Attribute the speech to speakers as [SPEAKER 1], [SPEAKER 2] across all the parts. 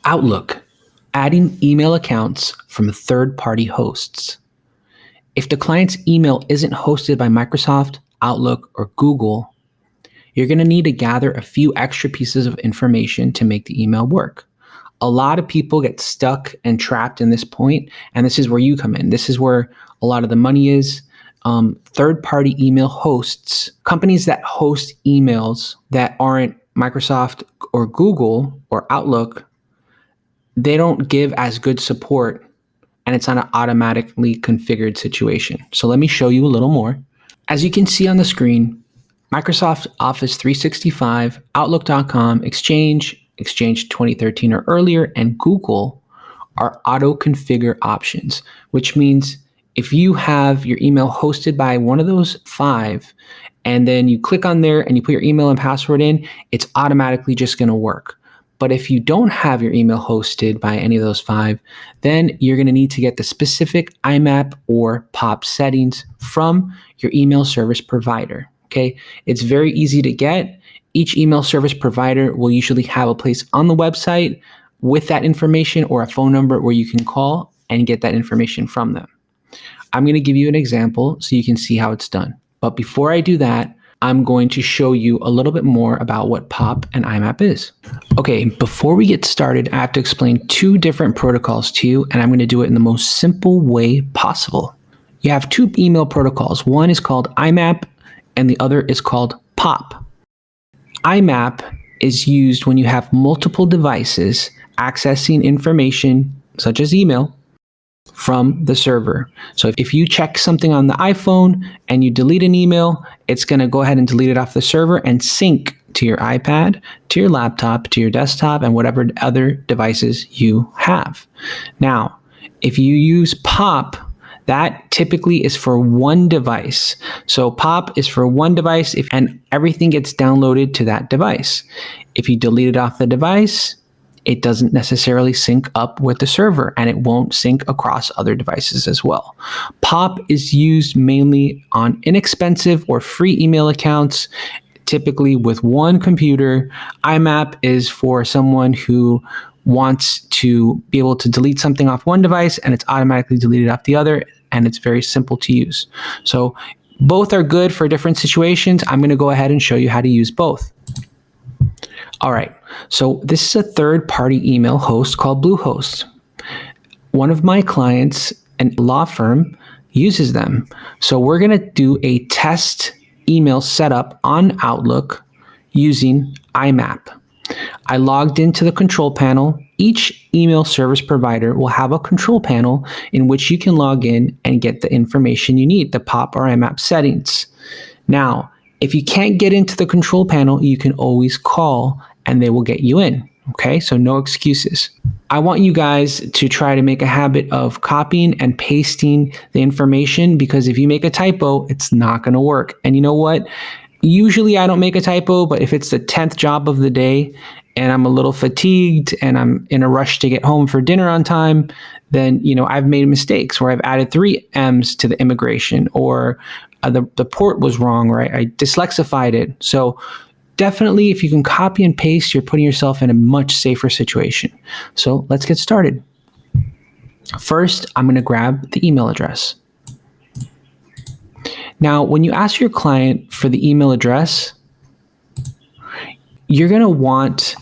[SPEAKER 1] Outlook, adding email accounts from third-party hosts. If the client's email isn't hosted by Microsoft, Outlook, or Google, you're going to need to gather a few extra pieces of information to make the email work. A lot of people get stuck and trapped in this point, and this is where you come in. This is where a lot of the money is. Third-party email hosts, companies that host emails that aren't Microsoft or Google or Outlook, they don't give as good support, and it's not an automatically configured situation. So let me show you a little more. As you can see on the screen, Microsoft Office 365, Outlook.com, Exchange 2013 or earlier, and Google are auto-configure options, which means if you have your email hosted by one of those 5, and then you click on there and you put your email and password in, it's automatically just going to work. But if you don't have your email hosted by any of those 5, then you're going to need to get the specific IMAP or POP settings from your email service provider. Okay, it's very easy to get. Each email service provider will usually have a place on the website with that information or a phone number where you can call and get that information from them. I'm going to give you an example so you can see how it's done. But before I do that, I'm going to show you a little bit more about what POP and IMAP is. Okay, before we get started, I have to explain 2 different protocols to you, and I'm going to do it in the most simple way possible. You have 2 email protocols. One is called IMAP, and the other is called POP. IMAP is used when you have multiple devices accessing information, such as email, from the server. So if you check something on the iPhone and you delete an email, it's going to go ahead and delete it off the server and sync to your iPad, to your laptop, to your desktop, and whatever other devices you have. Now, if you use POP, that typically is for one device. So POP is for one device and everything gets downloaded to that device. If you delete it off the device, it doesn't necessarily sync up with the server and it won't sync across other devices as well. POP is used mainly on inexpensive or free email accounts, typically with one computer. IMAP is for someone who wants to be able to delete something off one device and it's automatically deleted off the other, and it's very simple to use. So both are good for different situations. I'm going to go ahead and show you how to use both. All right, so this is a third-party email host called Bluehost. One of my clients, a law firm, uses them. So we're going to do a test email setup on Outlook using IMAP. I logged into the control panel. Each email service provider will have a control panel in which you can log in and get the information you need, the POP or IMAP settings. Now, if you can't get into the control panel, you can always call and they will get you in. Okay, so no excuses. I want you guys to try to make a habit of copying and pasting the information, because if you make a typo, it's not going to work. And you know what? Usually I don't make a typo, but if it's the 10th job of the day and I'm a little fatigued and I'm in a rush to get home for dinner on time, then, I've made mistakes where I've added 3 M's to the immigration, or the port was wrong, or I dyslexified it. So definitely, if you can copy and paste, you're putting yourself in a much safer situation. So let's get started. First, I'm going to grab the email address. Now, when you ask your client for the email address, you're going to want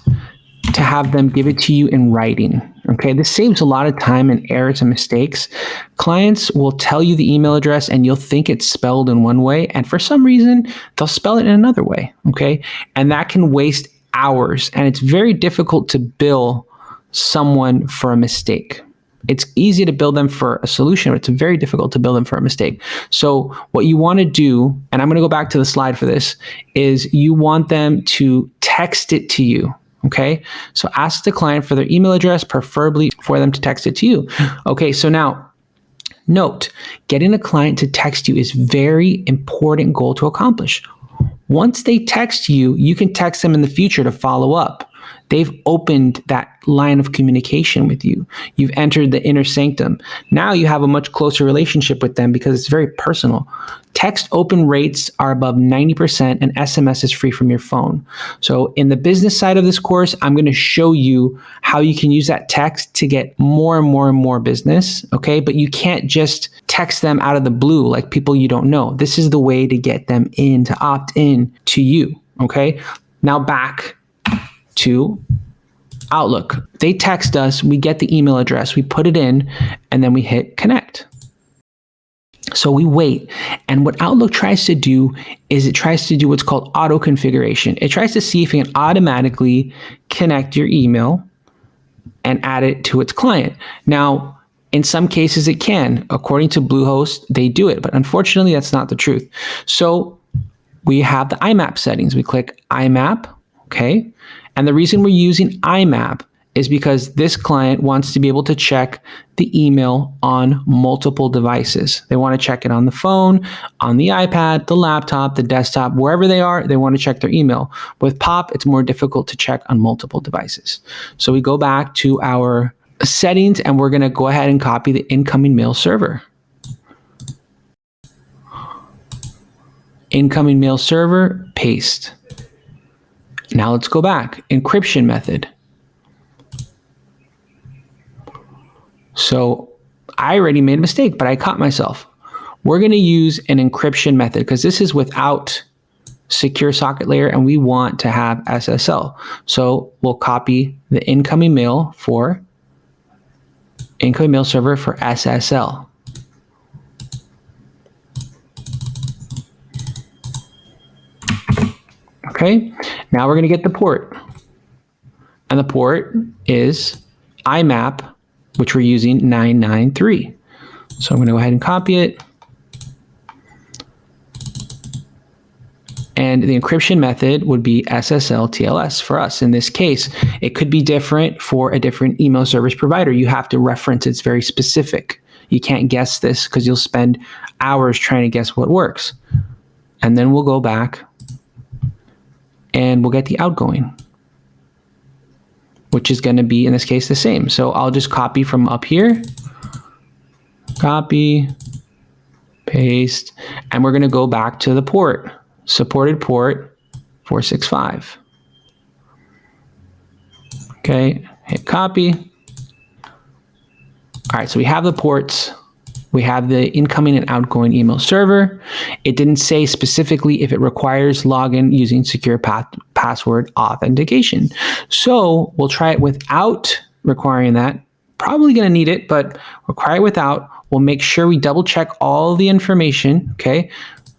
[SPEAKER 1] to have them give it to you in writing. Okay, this saves a lot of time and errors and mistakes. Clients will tell you the email address and you'll think it's spelled in one way, and for some reason, they'll spell it in another way. Okay, and that can waste hours, and it's very difficult to bill someone for a mistake. It's easy to bill them for a solution, but it's very difficult to bill them for a mistake. So what you want to do, and I'm going to go back to the slide for this, is you want them to text it to you. Okay, so ask the client for their email address, preferably for them to text it to you. Okay, so now note, getting a client to text you is very important goal to accomplish. Once they text you, you can text them in the future to follow up. They've opened that line of communication with you. You've entered the inner sanctum. Now you have a much closer relationship with them because it's very personal. Text open rates are above 90% and SMS is free from your phone. So in the business side of this course, I'm going to show you how you can use that text to get more and more and more business, okay? But you can't just text them out of the blue like people you don't know. This is the way to get them in, to opt in to you, okay? Now back to Outlook. They text us, we get the email address, we put it in, and then we hit connect. So we wait. And what Outlook tries to do is it tries to do what's called auto configuration. It tries to see if it can automatically connect your email and add it to its client. Now, in some cases it can. According to Bluehost, they do it, but unfortunately that's not the truth. So we have the IMAP settings. We click IMAP, okay? And the reason we're using IMAP is because this client wants to be able to check the email on multiple devices. They want to check it on the phone, on the iPad, the laptop, the desktop, wherever they are, they want to check their email. With POP, it's more difficult to check on multiple devices. So we go back to our settings and we're going to go ahead and copy the incoming mail server. Incoming mail server, paste. Now let's go back. Encryption method. So I already made a mistake, but I caught myself. We're going to use an encryption method because this is without secure socket layer and we want to have SSL. So we'll copy the incoming mail server for SSL. Okay, now we're going to get the port. And the port is IMAP, which we're using 993. So I'm going to go ahead and copy it. And the encryption method would be SSL TLS for us. In this case, it could be different for a different email service provider. You have to reference, it's very specific. You can't guess this because you'll spend hours trying to guess what works. And then we'll go back and we'll get the outgoing, which is going to be, in this case, the same. So I'll just copy from up here, copy, paste, and we're going to go back to the port, supported port 465. Okay, hit copy. All right, so we have the ports. We have the incoming and outgoing email server. It didn't say specifically if it requires login using secure password authentication. So we'll try it without requiring that. Probably going to need it, but require it without. We'll make sure we double check all the information, okay?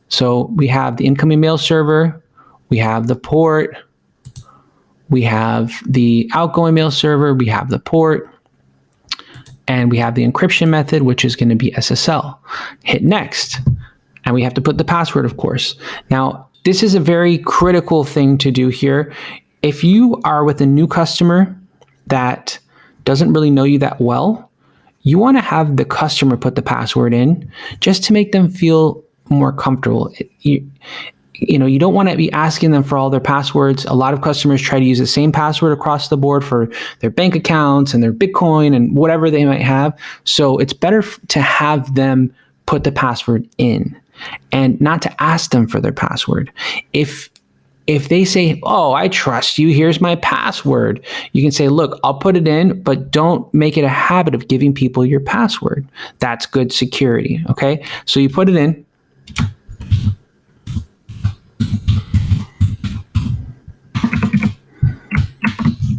[SPEAKER 1] So we have the incoming mail server, we have the port, we have the outgoing mail server, we have the port, and we have the encryption method, which is going to be SSL. Hit next. And we have to put the password, of course. Now, this is a very critical thing to do here. If you are with a new customer that doesn't really know you that well, you want to have the customer put the password in just to make them feel more comfortable. You don't want to be asking them for all their passwords. A lot of customers try to use the same password across the board for their bank accounts and their Bitcoin and whatever they might have. So it's better to have them put the password in and not to ask them for their password. If they say, "Oh, I trust you, here's my password," you can say, "Look, I'll put it in, but don't make it a habit of giving people your password." That's good security, okay? So you put it in.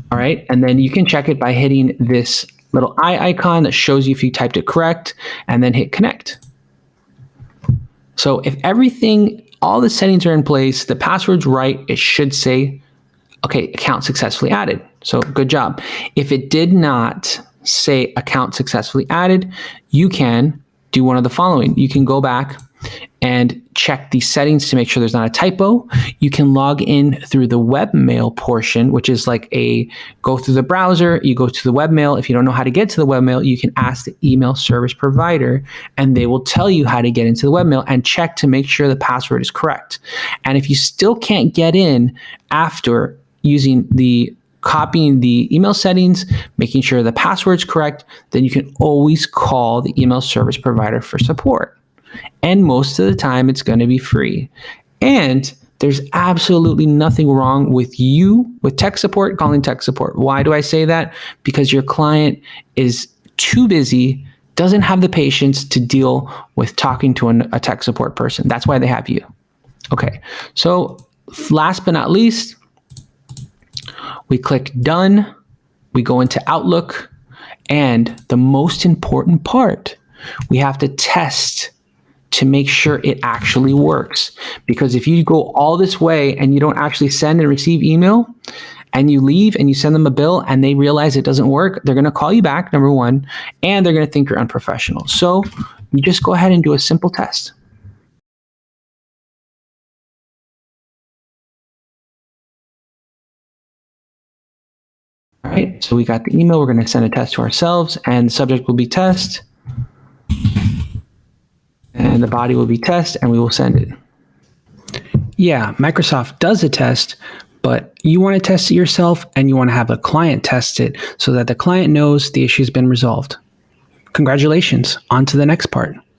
[SPEAKER 1] All right, and then you can check it by hitting this little eye icon that shows you if you typed it correct, and then hit connect. So if all the settings are in place, the password's right, it should say, okay, account successfully added. So good job. If it did not say account successfully added, you can do one of the following. You can go back and check the settings to make sure there's not a typo. You can log in through the webmail portion, which is like go through the browser, you go to the webmail. If you don't know how to get to the webmail, you can ask the email service provider and they will tell you how to get into the webmail and check to make sure the password is correct. And if you still can't get in after using the copying the email settings, making sure the password's correct, then you can always call the email service provider for support. And most of the time, it's going to be free. And there's absolutely nothing wrong with tech support, calling tech support. Why do I say that? Because your client is too busy, doesn't have the patience to deal with talking to a tech support person. That's why they have you. Okay, so last but not least, we click done, we go into Outlook, and the most important part, we have to test to make sure it actually works. Because if you go all this way and you don't actually send and receive email, and you leave and you send them a bill and they realize it doesn't work, they're going to call you back, number one, and they're going to think you're unprofessional. So you just go ahead and do a simple test. All right, so we got the email. We're going to send a test to ourselves, and the subject will be test, and the body will be test, and we will send it. Yeah, Microsoft does a test, but you want to test it yourself, and you want to have a client test it so that the client knows the issue's been resolved. Congratulations, on to the next part.